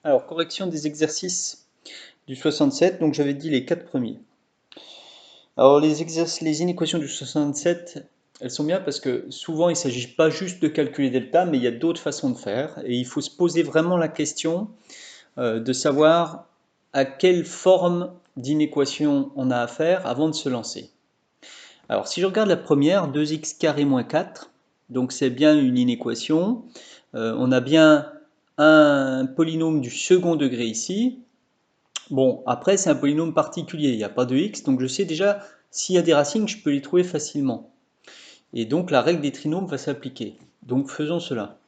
Alors, correction des exercices du 67, donc j'avais dit les 4 premiers. Alors, les inéquations du 67, elles sont bien parce que souvent il ne s'agit pas juste de calculer delta, mais il y a d'autres façons de faire. Et il faut se poser vraiment la question de savoir à quelle forme d'inéquation on a affaire avant de se lancer. Alors, si je regarde la première, 2x carré moins 4, donc c'est bien une inéquation. On a bien un polynôme du second degré ici. Bon, après, c'est un polynôme particulier, il n'y a pas de x, donc je sais déjà, s'il y a des racines, je peux les trouver facilement. Et donc, la règle des trinômes va s'appliquer. Donc, faisons cela.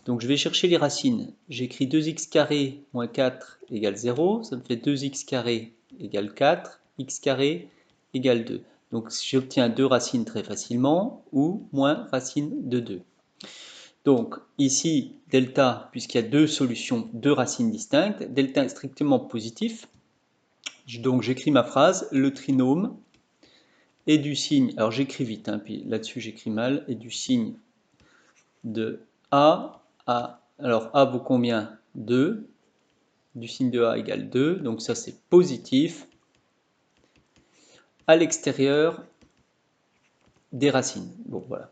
Donc, je vais chercher les racines. J'écris 2x carré moins 4 égale 0, ça me fait 2x carré égale 4, x carré égale 2. Donc, j'obtiens 2 racines très facilement, ou moins racine de 2. Donc ici, delta, puisqu'il y a deux solutions, deux racines distinctes, delta est strictement positif. Donc j'écris ma phrase, le trinôme est du signe, alors j'écris vite, hein, puis là-dessus j'écris mal, est du signe de A à, alors A vaut combien? 2, du signe de A égale 2, donc ça c'est positif, à l'extérieur des racines. Bon voilà.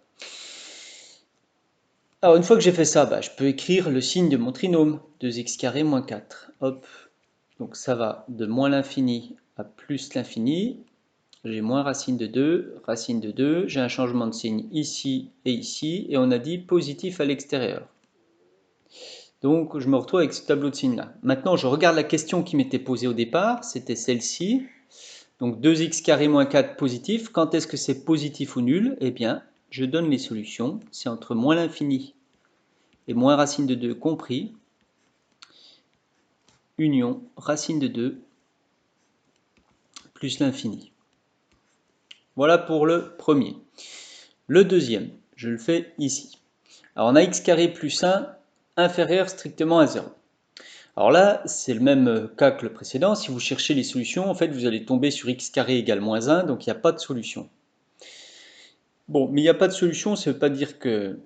Alors une fois que j'ai fait ça, je peux écrire le signe de mon trinôme, 2x carré moins 4. Hop, donc ça va de moins l'infini à plus l'infini. J'ai moins racine de 2, j'ai un changement de signe ici, et on a dit positif à l'extérieur. Donc je me retrouve avec ce tableau de signes-là. Maintenant, je regarde la question qui m'était posée au départ, c'était celle-ci. Donc 2x carré moins 4 positif, quand est-ce que c'est positif ou nul? Eh bien, je donne les solutions, c'est entre moins l'infini et moins racine de 2 compris, union racine de 2 plus l'infini. Voilà pour le premier. Le deuxième, je le fais ici. Alors on a x carré plus 1 inférieur strictement à 0. Alors là, c'est le même cas que le précédent. Si vous cherchez les solutions, en fait, vous allez tomber sur x carré égale moins 1, donc il n'y a pas de solution. Bon, mais il n'y a pas de solution, ça ne veut pas dire qu'il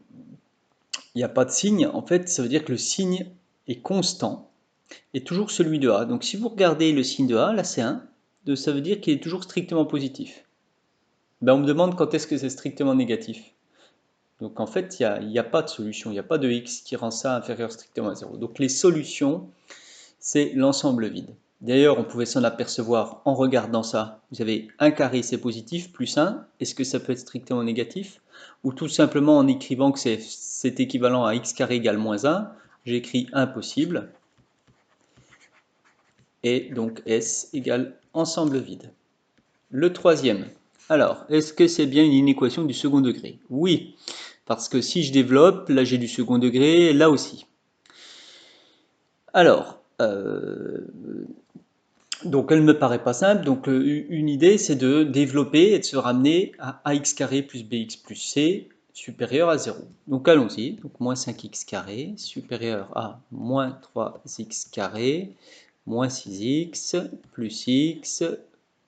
n'y a pas de signe. En fait, ça veut dire que le signe est constant et toujours celui de A. Donc si vous regardez le signe de A, là c'est 1, ça veut dire qu'il est toujours strictement positif. On me demande quand est-ce que c'est strictement négatif. Donc en fait, il n'y a pas de solution, il n'y a pas de x qui rend ça inférieur strictement à 0. Donc les solutions, c'est l'ensemble vide. D'ailleurs, on pouvait s'en apercevoir en regardant ça. Vous avez 1 carré, c'est positif, plus 1. Est-ce que ça peut être strictement négatif? Ou tout simplement en écrivant que c'est équivalent à x carré égale moins 1, j'écris impossible. Et donc S égale ensemble vide. Le troisième. Alors, est-ce que c'est bien une inéquation du second degré? Oui, parce que si je développe, là j'ai du second degré, là aussi. Alors, donc elle ne me paraît pas simple, donc une idée c'est de développer et de se ramener à ax carré plus bx plus c supérieur à 0. Donc allons-y, donc moins 5x carré supérieur à moins 3x carré moins 6x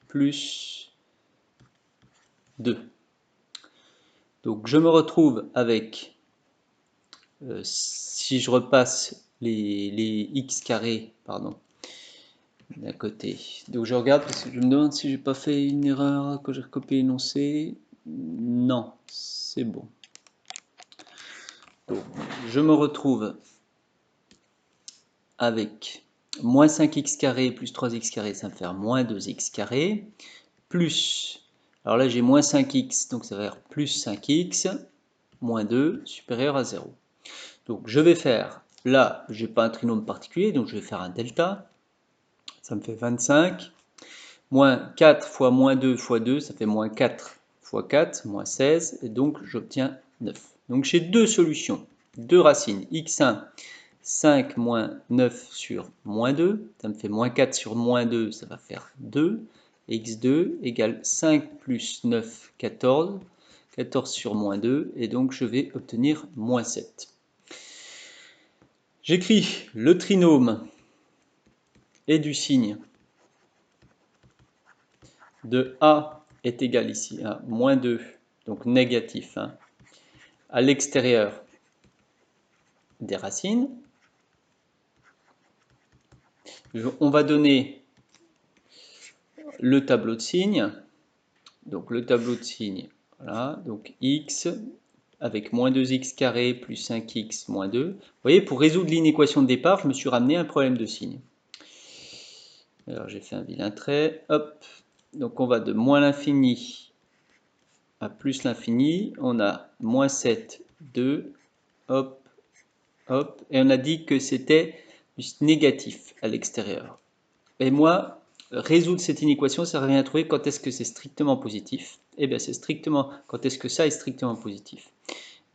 plus 2. Donc je me retrouve avec, si je repasse les x carrés, pardon, d'un côté. Donc je regarde parce que je me demande si j'ai pas fait une erreur quand j'ai recopié l'énoncé. Non, c'est bon. Donc je me retrouve avec moins 5x carré plus 3x carré, ça va me faire moins 2x carré, plus, alors là j'ai moins 5x, donc ça va faire plus 5x, moins 2, supérieur à 0. Donc je vais faire, là j'ai pas un trinôme particulier, donc je vais faire un delta, ça me fait 25, moins 4 fois moins 2 fois 2, ça fait moins 4 fois 4, moins 16, et donc j'obtiens 9. Donc j'ai deux solutions, deux racines, x1, 5 moins 9 sur moins 2, ça me fait moins 4 sur moins 2, ça va faire 2, x2 égale 5 plus 9, 14, 14 sur moins 2, et donc je vais obtenir moins 7. J'écris le trinôme et du signe de A est égal ici à moins 2, donc négatif, hein, à l'extérieur des racines. On va donner le tableau de signes. Donc le tableau de signes, voilà, donc x avec moins 2x carré plus 5x moins 2. Vous voyez, pour résoudre l'inéquation de départ, je me suis ramené un problème de signe. Alors j'ai fait un vilain trait, hop, donc on va de moins l'infini à plus l'infini, on a moins 7, 2, hop, hop, et on a dit que c'était négatif à l'extérieur. Et moi, résoudre cette inéquation, ça revient à trouver quand est-ce que c'est strictement positif. Eh bien, c'est strictement, quand est-ce que ça est strictement positif?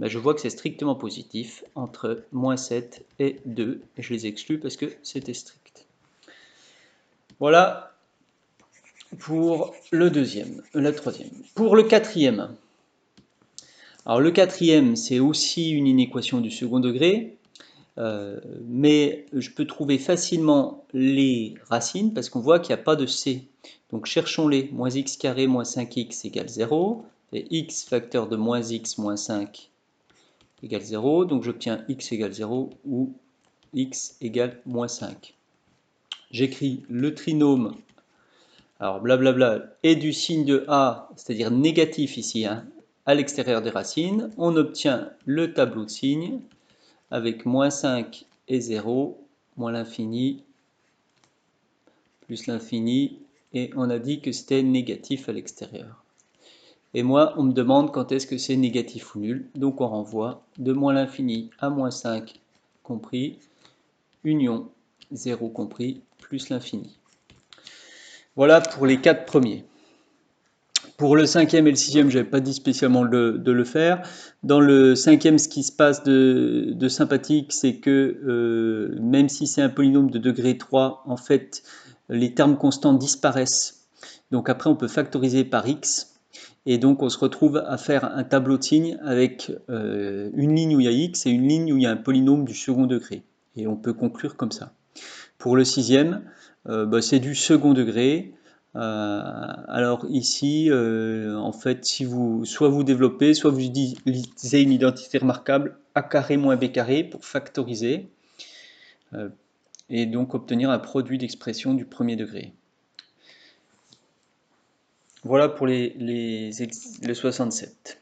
Ben, je vois que c'est strictement positif entre moins 7 et 2, et je les exclus parce que c'était strict. Voilà pour le deuxième, la troisième. Pour le quatrième, alors le quatrième, c'est aussi une inéquation du second degré, mais je peux trouver facilement les racines parce qu'on voit qu'il n'y a pas de c. Donc cherchons-les. Moins x carré moins 5x égale 0. Et x facteur de moins x moins 5 égale 0. Donc j'obtiens x égale 0 ou x égale moins 5. J'écris le trinôme, alors blablabla, et du signe de a, c'est-à-dire négatif ici, hein, à l'extérieur des racines. On obtient le tableau de signes avec moins 5 et 0, moins l'infini, plus l'infini, et on a dit que c'était négatif à l'extérieur. Et moi, on me demande quand est-ce que c'est négatif ou nul, donc on renvoie de moins l'infini à moins 5 compris, union 0 compris, plus l'infini. Voilà pour les 4 premiers. Pour le cinquième et le sixième, je n'avais pas dit spécialement de le faire. Dans le cinquième, ce qui se passe de sympathique, c'est que même si c'est un polynôme de degré 3, en fait, les termes constants disparaissent. Donc après, on peut factoriser par x. Et donc, on se retrouve à faire un tableau de signes avec une ligne où il y a x et une ligne où il y a un polynôme du second degré. Et on peut conclure comme ça. Pour le sixième, c'est du second degré. Alors ici, en fait, si soit vous développez, soit vous utilisez une identité remarquable a carré moins b carré pour factoriser et donc obtenir un produit d'expression du premier degré. Voilà pour le 67.